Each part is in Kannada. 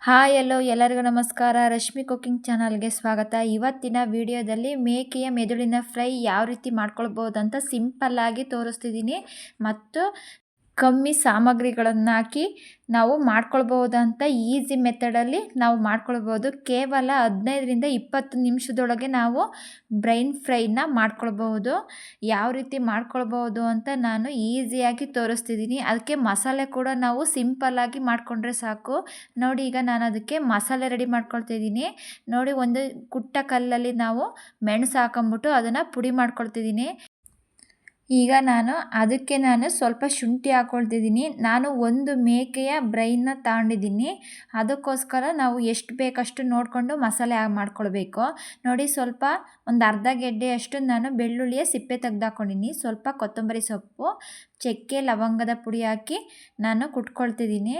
ಹಾಯ್ ಎಲ್ಲೋ ಎಲ್ಲರಿಗೂ ನಮಸ್ಕಾರ. ರಶ್ಮಿ ಕುಕಿಂಗ್ ಚಾನಲ್ಗೆ ಸ್ವಾಗತ. ಇವತ್ತಿನ ವಿಡಿಯೋದಲ್ಲಿ ಮೇಕೆಯ ಮೆದುಳಿನ ಫ್ರೈ ಯಾವ ರೀತಿ ಮಾಡ್ಕೊಳ್ಬೋದಂತ ಸಿಂಪಲ್ಲಾಗಿ ತೋರಿಸ್ತಿದ್ದೀನಿ ಮತ್ತು ಕಮ್ಮಿ ಸಾಮಗ್ರಿಗಳನ್ನು ಹಾಕಿ ನಾವು ಮಾಡ್ಕೊಳ್ಬೋದಂತ ಈಸಿ ಮೆಥಡಲ್ಲಿ ನಾವು ಮಾಡ್ಕೊಳ್ಬೋದು. ಕೇವಲ 15-20 ನಿಮಿಷದೊಳಗೆ ನಾವು ಬ್ರೈನ್ ಫ್ರೈನ ಮಾಡ್ಕೊಳ್ಬಹುದು. ಯಾವ ರೀತಿ ಮಾಡ್ಕೊಳ್ಬೋದು ಅಂತ ನಾನು ಈಸಿಯಾಗಿ ತೋರಿಸ್ತಿದ್ದೀನಿ. ಅದಕ್ಕೆ ಮಸಾಲೆ ಕೂಡ ನಾವು ಸಿಂಪಲ್ಲಾಗಿ ಮಾಡಿಕೊಂಡ್ರೆ ಸಾಕು. ನೋಡಿ, ಈಗ ನಾನು ಅದಕ್ಕೆ ಮಸಾಲೆ ರೆಡಿ ಮಾಡ್ಕೊಳ್ತಿದ್ದೀನಿ. ನೋಡಿ, ಒಂದು ಕುಟ್ಟ ಕಲ್ಲಲ್ಲಿ ನಾವು ಮೆಣಸು ಹಾಕೊಂಬಿಟ್ಟು ಅದನ್ನು ಪುಡಿ ಮಾಡ್ಕೊಳ್ತಿದ್ದೀನಿ. ಈಗ ಅದಕ್ಕೆ ನಾನು ಸ್ವಲ್ಪ ಶುಂಠಿ ಹಾಕ್ಕೊಳ್ತಿದ್ದೀನಿ. ನಾನು ಒಂದು ಮೇಕೆಯ ಬ್ರೈನ್ನ ತಗೊಂಡಿದ್ದೀನಿ. ಅದಕ್ಕೋಸ್ಕರ ನಾವು ಎಷ್ಟು ಬೇಕಷ್ಟು ನೋಡಿಕೊಂಡು ಮಸಾಲೆ ಮಾಡ್ಕೊಳ್ಬೇಕು. ನೋಡಿ, ಸ್ವಲ್ಪ ಒಂದು ಅರ್ಧ ಗೆಡ್ಡೆಯಷ್ಟು ನಾನು ಬೆಳ್ಳುಳ್ಳಿಯ ಸಿಪ್ಪೆ ತೆಗೆದಾಕೊಂಡಿನಿ. ಸ್ವಲ್ಪ ಕೊತ್ತಂಬರಿ ಸೊಪ್ಪು, ಚಕ್ಕೆ ಲವಂಗದ ಪುಡಿ ಹಾಕಿ ನಾನು ಕುಟ್ಕೊಳ್ತಿದ್ದೀನಿ.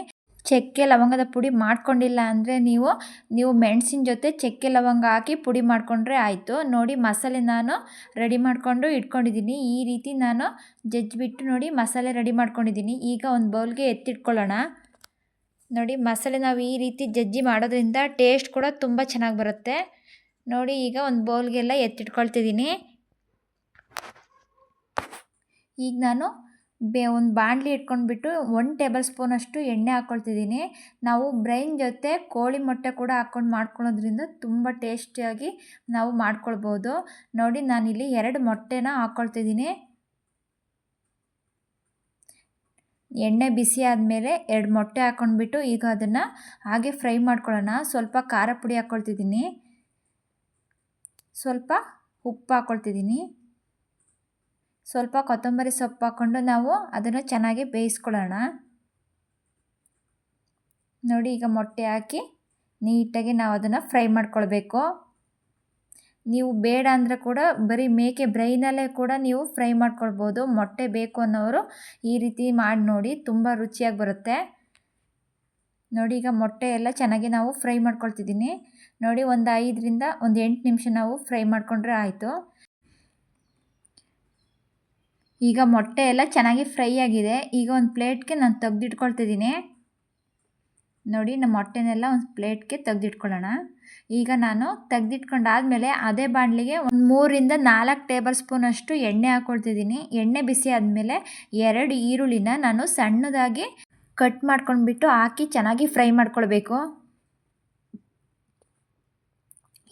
ಚಕ್ಕೆ ಲವಂಗದ ಪುಡಿ ಮಾಡ್ಕೊಂಡಿಲ್ಲ ಅಂದರೆ ನೀವು ಮೆಣಸಿನ ಜೊತೆ ಚಕ್ಕೆ ಲವಂಗ ಹಾಕಿ ಪುಡಿ ಮಾಡಿಕೊಂಡ್ರೆ ಆಯಿತು. ನೋಡಿ, ಮಸಾಲೆ ನಾನು ರೆಡಿ ಮಾಡಿಕೊಂಡು ಇಟ್ಕೊಂಡಿದ್ದೀನಿ. ಈ ರೀತಿ ನಾನು ಜಜ್ಜಿಬಿಟ್ಟು ನೋಡಿ ಮಸಾಲೆ ರೆಡಿ ಮಾಡ್ಕೊಂಡಿದ್ದೀನಿ. ಈಗ ಒಂದು ಬೌಲ್ಗೆ ಎತ್ತಿಟ್ಕೊಳ್ಳೋಣ. ನೋಡಿ, ಮಸಾಲೆ ನಾವು ಈ ರೀತಿ ಜಜ್ಜಿ ಮಾಡೋದ್ರಿಂದ ಟೇಸ್ಟ್ ಕೂಡ ತುಂಬ ಚೆನ್ನಾಗಿ ಬರುತ್ತೆ. ನೋಡಿ, ಈಗ ಒಂದು ಬೌಲ್ಗೆಲ್ಲ ಎತ್ತಿಟ್ಕೊಳ್ತಿದ್ದೀನಿ. ಈಗ ನಾನು ಒಂದು ಬಾಣಲಿ ಇಟ್ಕೊಂಡ್ಬಿಟ್ಟು 1 ಟೇಬಲ್ ಸ್ಪೂನಷ್ಟು ಎಣ್ಣೆ ಹಾಕ್ಕೊಳ್ತಿದ್ದೀನಿ. ನಾವು ಬ್ರೈನ್ ಜೊತೆ ಕೋಳಿ ಮೊಟ್ಟೆ ಕೂಡ ಹಾಕ್ಕೊಂಡು ಮಾಡ್ಕೊಳ್ಳೋದ್ರಿಂದ ತುಂಬ ಟೇಸ್ಟಿಯಾಗಿ ನಾವು ಮಾಡ್ಕೊಳ್ಬೋದು. ನೋಡಿ, ನಾನಿಲ್ಲಿ 2 ಮೊಟ್ಟೆನ ಹಾಕ್ಕೊಳ್ತಿದ್ದೀನಿ. ಎಣ್ಣೆ ಬಿಸಿ ಆದಮೇಲೆ 2 ಮೊಟ್ಟೆ ಹಾಕ್ಕೊಂಡ್ಬಿಟ್ಟು ಈಗ ಅದನ್ನು ಹಾಗೆ ಫ್ರೈ ಮಾಡ್ಕೊಳ್ಳೋಣ. ಸ್ವಲ್ಪ ಖಾರ ಪುಡಿ ಹಾಕ್ಕೊಳ್ತಿದ್ದೀನಿ, ಸ್ವಲ್ಪ ಉಪ್ಪು ಹಾಕ್ಕೊಳ್ತಿದ್ದೀನಿ, ಸ್ವಲ್ಪ ಕೊತ್ತಂಬರಿ ಸೊಪ್ಪು ಹಾಕ್ಕೊಂಡು ನಾವು ಅದನ್ನು ಚೆನ್ನಾಗಿ ಬೇಯಿಸ್ಕೊಳ್ಳೋಣ. ನೋಡಿ, ಈಗ ಮೊಟ್ಟೆ ಹಾಕಿ ನೀಟಾಗಿ ನಾವು ಅದನ್ನು ಫ್ರೈ ಮಾಡ್ಕೊಳ್ಬೇಕು. ನೀವು ಬೇಡ ಅಂದರೆ ಕೂಡ ಬರೀ ಮೇಕೆ ಬ್ರೈನಲ್ಲೇ ಕೂಡ ನೀವು ಫ್ರೈ ಮಾಡ್ಕೊಳ್ಬೋದು. ಮೊಟ್ಟೆ ಬೇಕು ಅನ್ನೋರು ಈ ರೀತಿ ಮಾಡಿ ನೋಡಿ, ತುಂಬ ರುಚಿಯಾಗಿ ಬರುತ್ತೆ. ನೋಡಿ, ಈಗ ಮೊಟ್ಟೆ ಎಲ್ಲ ಚೆನ್ನಾಗಿ ನಾವು ಫ್ರೈ ಮಾಡ್ಕೊಳ್ತಿದ್ದೀನಿ. ನೋಡಿ, ಒಂದು 8 ನಿಮಿಷ ನಾವು ಫ್ರೈ ಮಾಡಿಕೊಂಡ್ರೆ ಆಯಿತು. ಈಗ ಮೊಟ್ಟೆ ಎಲ್ಲ ಚೆನ್ನಾಗಿ ಫ್ರೈ ಆಗಿದೆ. ಈಗ ಒಂದು ಪ್ಲೇಟ್ಗೆ ನಾನು ತೆಗೆದಿಟ್ಕೊಳ್ತಿದ್ದೀನಿ. ನೋಡಿ, ನಮ್ಮ ಮೊಟ್ಟೆನೆಲ್ಲ ಒಂದು ಪ್ಲೇಟ್ಗೆ ತೆಗೆದಿಟ್ಕೊಳ್ಳೋಣ. ಈಗ ನಾನು ತೆಗೆದಿಟ್ಕೊಂಡಾದಮೇಲೆ ಅದೇ ಬಾಣಲಿಗೆ ಒಂದು 3-4 ಟೇಬಲ್ ಸ್ಪೂನಷ್ಟು ಎಣ್ಣೆ ಹಾಕ್ಕೊಳ್ತಿದ್ದೀನಿ. ಎಣ್ಣೆ ಬಿಸಿ ಆದಮೇಲೆ 2 ಈರುಳ್ಳಿನ ನಾನು ಸಣ್ಣದಾಗಿ ಕಟ್ ಮಾಡ್ಕೊಂಡ್ಬಿಟ್ಟು ಹಾಕಿ ಚೆನ್ನಾಗಿ ಫ್ರೈ ಮಾಡ್ಕೊಳ್ಬೇಕು.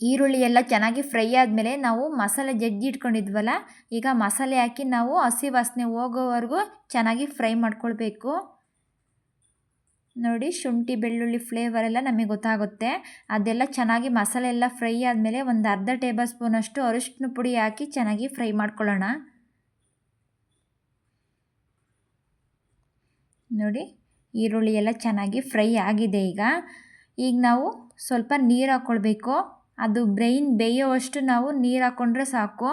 ಈರುಳ್ಳಿ ಎಲ್ಲ ಚೆನ್ನಾಗಿ ಫ್ರೈ ಆದಮೇಲೆ ನಾವು ಮಸಾಲೆ ಜಜ್ಜಿ ಇಟ್ಕೊಂಡಿದ್ವಲ್ಲ, ಈಗ ಮಸಾಲೆ ಹಾಕಿ ನಾವು ಹಸಿ ವಾಸನೆ ಹೋಗೋವರೆಗೂ ಚೆನ್ನಾಗಿ ಫ್ರೈ ಮಾಡ್ಕೊಳ್ಬೇಕು. ನೋಡಿ, ಶುಂಠಿ ಬೆಳ್ಳುಳ್ಳಿ ಫ್ಲೇವರ್ ಎಲ್ಲ ನಮಗೆ ಗೊತ್ತಾಗುತ್ತೆ. ಅದೆಲ್ಲ ಚೆನ್ನಾಗಿ ಮಸಾಲೆ ಎಲ್ಲ ಫ್ರೈ ಆದಮೇಲೆ ಒಂದು ಅರ್ಧ ಟೇಬಲ್ ಸ್ಪೂನಷ್ಟು ಅರಿಶಿನ ಪುಡಿ ಹಾಕಿ ಚೆನ್ನಾಗಿ ಫ್ರೈ ಮಾಡ್ಕೊಳ್ಳೋಣ. ನೋಡಿ, ಈರುಳ್ಳಿ ಎಲ್ಲ ಚೆನ್ನಾಗಿ ಫ್ರೈ ಆಗಿದೆ. ಈಗ ನಾವು ಸ್ವಲ್ಪ ನೀರು ಹಾಕ್ಕೊಳ್ಬೇಕು. ಅದು ಬ್ರೈನ್ ಬೇಯೋವಷ್ಟು ನಾವು ನೀರು ಹಾಕ್ಕೊಂಡ್ರೆ ಸಾಕು.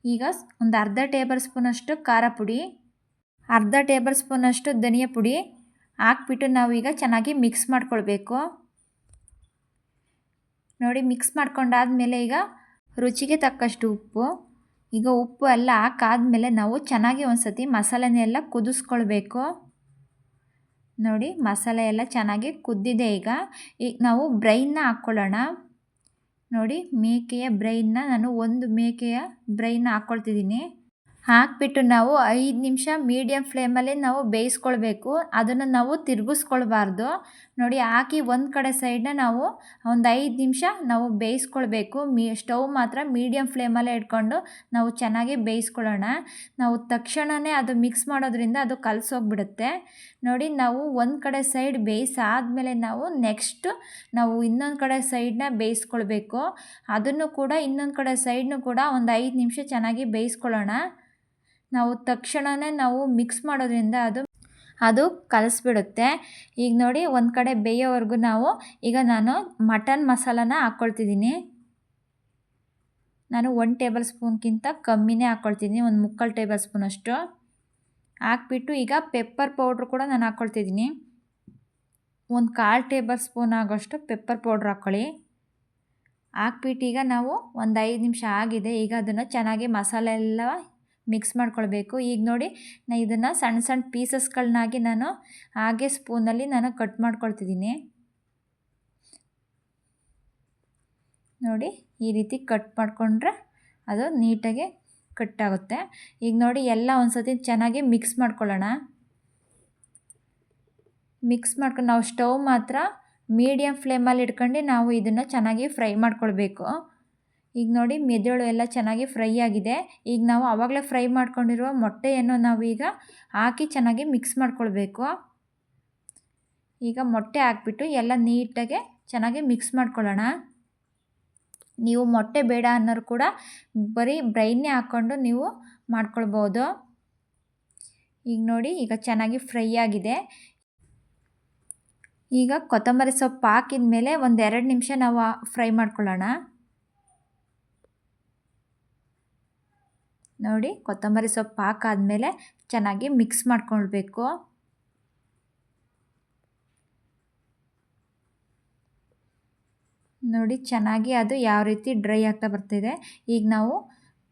ಈಗ ಒಂದು ಅರ್ಧ ಟೇಬಲ್ ಸ್ಪೂನಷ್ಟು ಖಾರ ಪುಡಿ, ಅರ್ಧ ಟೇಬಲ್ ಸ್ಪೂನಷ್ಟು ಧನಿಯಾ ಪುಡಿ ಹಾಕ್ಬಿಟ್ಟು ನಾವು ಈಗ ಚೆನ್ನಾಗಿ ಮಿಕ್ಸ್ ಮಾಡ್ಕೊಳ್ಬೇಕು. ನೋಡಿ, ಮಿಕ್ಸ್ ಮಾಡ್ಕೊಂಡಾದ್ಮೇಲೆ ಈಗ ರುಚಿಗೆ ತಕ್ಕಷ್ಟು ಉಪ್ಪು. ಈಗ ಉಪ್ಪು ಎಲ್ಲ ಹಾಕಾದ್ಮೇಲೆ ನಾವು ಚೆನ್ನಾಗಿ ಒಂದು ಸತಿ ಮಸಾಲೆನೆಲ್ಲ ಕುದಿಸ್ಕೊಳ್ಬೇಕು. ನೋಡಿ, ಮಸಾಲೆ ಎಲ್ಲ ಚೆನ್ನಾಗಿ ಕುದ್ದಿದೆ. ಈಗ ನಾವು ಬ್ರೈನ್ನ ಹಾಕ್ಕೊಳ್ಳೋಣ. ನೋಡಿ, ಮೇಕೆಯ ಬ್ರೈನ್ನ ನಾನು ಒಂದು ಮೇಕೆಯ ಬ್ರೈನ್ನ ಹಾಕ್ಕೊಳ್ತಿದ್ದೀನಿ. ಹಾಕ್ಬಿಟ್ಟು ನಾವು 5 ನಿಮಿಷ ಮೀಡಿಯಮ್ ಫ್ಲೇಮಲ್ಲಿ ನಾವು ಬೇಯಿಸ್ಕೊಳ್ಬೇಕು. ಅದನ್ನು ನಾವು ತಿರುಗಿಸ್ಕೊಳ್ಬಾರ್ದು. ನೋಡಿ, ಹಾಕಿ ಒಂದು ಕಡೆ ಸೈಡನ್ನ ನಾವು ಒಂದು 5 ನಿಮಿಷ ನಾವು ಬೇಯಿಸ್ಕೊಳ್ಬೇಕು. ಸ್ಟವ್ ಮಾತ್ರ ಮೀಡಿಯಮ್ ಫ್ಲೇಮಲ್ಲೇ ಇಟ್ಕೊಂಡು ನಾವು ಚೆನ್ನಾಗಿ ಬೇಯಿಸ್ಕೊಳ್ಳೋಣ. ನಾವು ತಕ್ಷಣವೇ ಅದು ಮಿಕ್ಸ್ ಮಾಡೋದ್ರಿಂದ ಅದು ಕಲಸೋಗ್ಬಿಡುತ್ತೆ. ನೋಡಿ, ನಾವು ಒಂದು ಕಡೆ ಸೈಡ್ ಬೇಯಿಸಾದ್ಮೇಲೆ ನಾವು ನಾವು ಇನ್ನೊಂದು ಕಡೆ ಸೈಡನ್ನ ಬೇಯಿಸ್ಕೊಳ್ಬೇಕು. ಅದನ್ನು ಕೂಡ ಇನ್ನೊಂದು ಕಡೆ ಸೈಡ್ನು ಕೂಡ ಒಂದು 5 ನಿಮಿಷ ಚೆನ್ನಾಗಿ ಬೇಯಿಸ್ಕೊಳ್ಳೋಣ. ನಾವು ತಕ್ಷಣವೇ ನಾವು ಮಿಕ್ಸ್ ಮಾಡೋದ್ರಿಂದ ಅದು ಕಲಸ್ಬಿಡುತ್ತೆ. ಈಗ ನೋಡಿ, ಒಂದು ಕಡೆ ಬೇಯೋವರೆಗೂ ಈಗ ನಾನು ಮಟನ್ ಮಸಾಲಾನ ಹಾಕ್ಕೊಳ್ತಿದ್ದೀನಿ. ನಾನು 1 ಟೇಬಲ್ ಸ್ಪೂನ್ಗಿಂತ ಕಮ್ಮಿನೇ ಹಾಕ್ಕೊಳ್ತಿದ್ದೀನಿ, ಒಂದು 3/4 ಟೇಬಲ್ ಸ್ಪೂನಷ್ಟು ಹಾಕ್ಬಿಟ್ಟು ಈಗ ಪೆಪ್ಪರ್ ಪೌಡ್ರ್ ಕೂಡ ನಾನು ಹಾಕ್ಕೊಳ್ತಿದ್ದೀನಿ. ಒಂದು 1/4 ಟೇಬಲ್ ಸ್ಪೂನ್ ಆಗೋಷ್ಟು ಪೆಪ್ಪರ್ ಪೌಡ್ರ್ ಹಾಕ್ಕೊಳ್ಳಿ. ಹಾಕ್ಬಿಟ್ಟು ಈಗ ನಾವು ಒಂದು 5 ನಿಮಿಷ ಆಗಿದೆ. ಈಗ ಅದನ್ನು ಚೆನ್ನಾಗಿ ಮಸಾಲೆ ಎಲ್ಲ ಮಿಕ್ಸ್ ಮಾಡ್ಕೊಳ್ಬೇಕು. ಈಗ ನೋಡಿ ಇದನ್ನು ಸಣ್ಣ ಸಣ್ಣ ಪೀಸಸ್ಗಳನ್ನಾಗಿ ನಾನು ಹಾಗೆ ಸ್ಪೂನಲ್ಲಿ ನಾನು ಕಟ್ ಮಾಡ್ಕೊಳ್ತಿದ್ದೀನಿ. ನೋಡಿ ಈ ರೀತಿ ಕಟ್ ಮಾಡಿಕೊಂಡ್ರೆ ಅದು ನೀಟಾಗಿ ಕಟ್ಟಾಗುತ್ತೆ. ಈಗ ನೋಡಿ ಎಲ್ಲ ಒಂದು ಸತಿ ಚೆನ್ನಾಗಿ ಮಿಕ್ಸ್ ಮಾಡ್ಕೊಳ್ಳೋಣ. ಮಿಕ್ಸ್ ಮಾಡ್ಕೊಂಡು ನಾವು ಸ್ಟವ್ ಮಾತ್ರ ಮೀಡಿಯಮ್ ಫ್ಲೇಮಲ್ಲಿ ಇಟ್ಕೊಂಡು ನಾವು ಇದನ್ನು ಚೆನ್ನಾಗಿ ಫ್ರೈ ಮಾಡ್ಕೊಳ್ಬೇಕು. ಈಗ ನೋಡಿ ಮೆದುಳು ಎಲ್ಲ ಚೆನ್ನಾಗಿ ಫ್ರೈ ಆಗಿದೆ. ಈಗ ನಾವು ಆವಾಗಲೇ ಫ್ರೈ ಮಾಡ್ಕೊಂಡಿರುವ ಮೊಟ್ಟೆಯನ್ನು ನಾವು ಈಗ ಹಾಕಿ ಚೆನ್ನಾಗಿ ಮಿಕ್ಸ್ ಮಾಡ್ಕೊಳ್ಬೇಕು. ಈಗ ಮೊಟ್ಟೆ ಹಾಕ್ಬಿಟ್ಟು ಎಲ್ಲ ನೀಟಾಗಿ ಚೆನ್ನಾಗಿ ಮಿಕ್ಸ್ ಮಾಡ್ಕೊಳ್ಳೋಣ. ನೀವು ಮೊಟ್ಟೆ ಬೇಡ ಅನ್ನೋರು ಕೂಡ ಬರೀ ಬ್ರೈನ್ನೇ ಹಾಕ್ಕೊಂಡು ನೀವು ಮಾಡ್ಕೊಳ್ಬೋದು. ಈಗ ನೋಡಿ ಈಗ ಚೆನ್ನಾಗಿ ಫ್ರೈ ಆಗಿದೆ. ಈಗ ಕೊತ್ತಂಬರಿ ಸೊಪ್ಪು ಹಾಕಿದ ಮೇಲೆ ಒಂದು 2 ನಿಮಿಷ ನಾವು ಫ್ರೈ ಮಾಡ್ಕೊಳ್ಳೋಣ. ನೋಡಿ ಕೊತ್ತಂಬರಿ ಸೊಪ್ಪು ಹಾಕಾದ್ಮೇಲೆ ಚೆನ್ನಾಗಿ ಮಿಕ್ಸ್ ಮಾಡ್ಕೊಳ್ಬೇಕು. ನೋಡಿ ಚೆನ್ನಾಗಿ ಅದು ಯಾವ ರೀತಿ ಡ್ರೈ ಆಗ್ತಾ ಬರ್ತಿದೆ. ಈಗ ನಾವು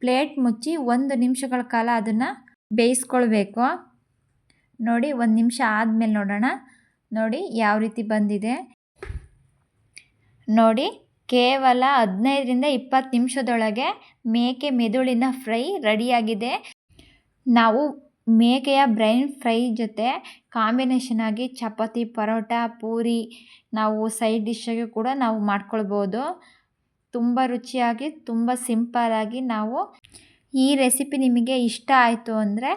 ಪ್ಲೇಟ್ ಮುಚ್ಚಿ 1 ನಿಮಿಷಗಳ ಕಾಲ ಅದನ್ನು ಬೇಯಿಸ್ಕೊಳ್ಬೇಕು. ನೋಡಿ 1 ನಿಮಿಷ ಆದಮೇಲೆ ನೋಡೋಣ. ನೋಡಿ ಯಾವ ರೀತಿ ಬಂದಿದೆ. ನೋಡಿ ಕೇವಲ 15ರಿಂದ 20 ನಿಮಿಷದೊಳಗೆ ಮೇಕೆ ಮೆದುಳಿನ ಫ್ರೈ ರೆಡಿಯಾಗಿದೆ. ನಾವು ಮೇಕೆಯ ಬ್ರೈನ್ ಫ್ರೈ ಜೊತೆ ಕಾಂಬಿನೇಷನ್ ಆಗಿ ಚಪಾತಿ, ಪರೋಟ, ಪೂರಿ ನಾವು ಸೈಡ್ ಡಿಶ್ಶಾಗಿ ಕೂಡ ನಾವು ಮಾಡ್ಕೊಳ್ಬೋದು. ತುಂಬ ರುಚಿಯಾಗಿ ತುಂಬ ಸಿಂಪಲ್ಲಾಗಿ ನಾವು ಈ ರೆಸಿಪಿ ನಿಮಗೆ ಇಷ್ಟ ಆಯಿತು ಅಂದರೆ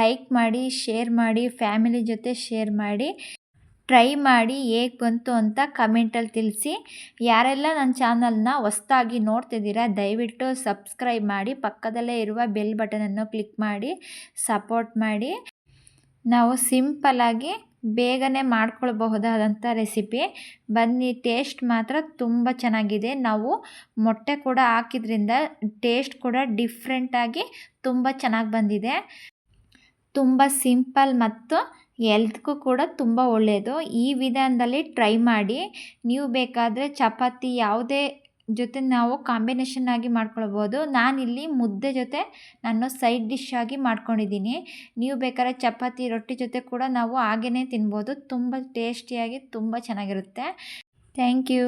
ಲೈಕ್ ಮಾಡಿ, ಶೇರ್ ಮಾಡಿ, ಫ್ಯಾಮಿಲಿ ಜೊತೆ ಶೇರ್ ಮಾಡಿ, ಟ್ರೈ ಮಾಡಿ ಹೇಗೆ ಬಂತು ಅಂತ ಕಮೆಂಟಲ್ಲಿ ತಿಳಿಸಿ. ಯಾರೆಲ್ಲ ನನ್ನ ಚಾನಲ್ನ ಹೊಸ್ದಾಗಿ ನೋಡ್ತಿದ್ದೀರಾ ದಯವಿಟ್ಟು ಸಬ್ಸ್ಕ್ರೈಬ್ ಮಾಡಿ, ಪಕ್ಕದಲ್ಲೇ ಇರುವ ಬೆಲ್ ಬಟನನ್ನು ಕ್ಲಿಕ್ ಮಾಡಿ ಸಪೋರ್ಟ್ ಮಾಡಿ. ನಾವು ಸಿಂಪಲ್ಲಾಗಿ ಬೇಗನೆ ಮಾಡ್ಕೊಳ್ಬಹುದಾದಂಥ ರೆಸಿಪಿ. ಬನ್ನಿ, ಟೇಸ್ಟ್ ಮಾತ್ರ ತುಂಬ ಚೆನ್ನಾಗಿದೆ. ನಾವು ಮೊಟ್ಟೆ ಕೂಡ ಹಾಕಿದ್ರಿಂದ ಟೇಸ್ಟ್ ಕೂಡ ಡಿಫ್ರೆಂಟಾಗಿ ತುಂಬ ಚೆನ್ನಾಗಿ ಬಂದಿದೆ. ತುಂಬ ಸಿಂಪಲ್ ಮತ್ತು ಹೆಲ್ತ್ಗೂ ಕೂಡ ತುಂಬ ಒಳ್ಳೆಯದು. ಈ ವಿಧಾನದಲ್ಲಿ ಟ್ರೈ ಮಾಡಿ. ನೀವು ಬೇಕಾದರೆ ಚಪಾತಿ ಯಾವುದೇ ಜೊತೆ ನಾವು ಕಾಂಬಿನೇಷನ್ ಆಗಿ ಮಾಡ್ಕೊಳ್ಬೋದು. ನಾನಿಲ್ಲಿ ಮುದ್ದೆ ಜೊತೆ ನಾನು ಸೈಡ್ ಡಿಶ್ ಆಗಿ ಮಾಡ್ಕೊಂಡಿದ್ದೀನಿ. ನೀವು ಬೇಕಾದ್ರೆ ಚಪಾತಿ, ರೊಟ್ಟಿ ಜೊತೆ ಕೂಡ ನಾವು ಹಾಗೇ ತಿನ್ಬೋದು. ತುಂಬ ಟೇಸ್ಟಿಯಾಗಿ ತುಂಬ ಚೆನ್ನಾಗಿರುತ್ತೆ. Thank you.